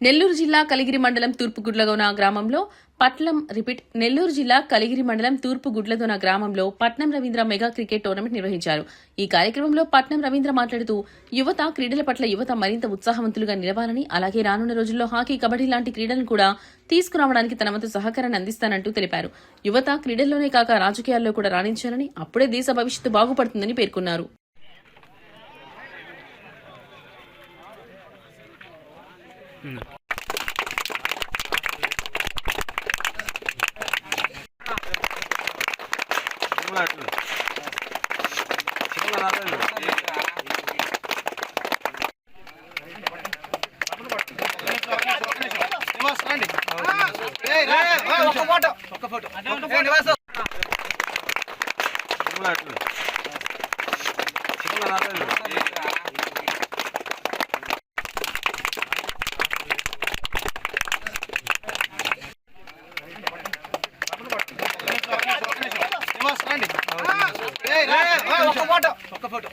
నెల్లూరు జిల్లా కలిగిరి మండలం తూర్పు గుడ్లదోన గ్రామంలో నెల్లూరు జిల్లా కలిగిరి మండలం తూర్పు గుడ్లదోన గ్రామంలో పట్నం రవీంద్ర మెగా క్రికెట్ టోర్నమెంట్ నిర్వహించారు. ఈ కార్యక్రమంలో పట్నం రవీంద్ర మాట్లాడుతూ క్రీడల పట్ల యువత మరింత ఉత్సాహవంతులుగా నిలవాలని, అలాగే రానున్న రోజుల్లో హాకీ, కబడ్డీ లాంటి క్రీడలను కూడా తీసుకురావడానికి తన వంతు సహకారాన్ని అందిస్తానంటూ తెలిపారు. యువత క్రీడల్లోనే కాక రాజకీయాల్లో కూడా రాణించాలని, అప్పుడే దేశ భవిష్యత్తు బాగుపడుతుందని పేర్కొన్నారు. ఫోటో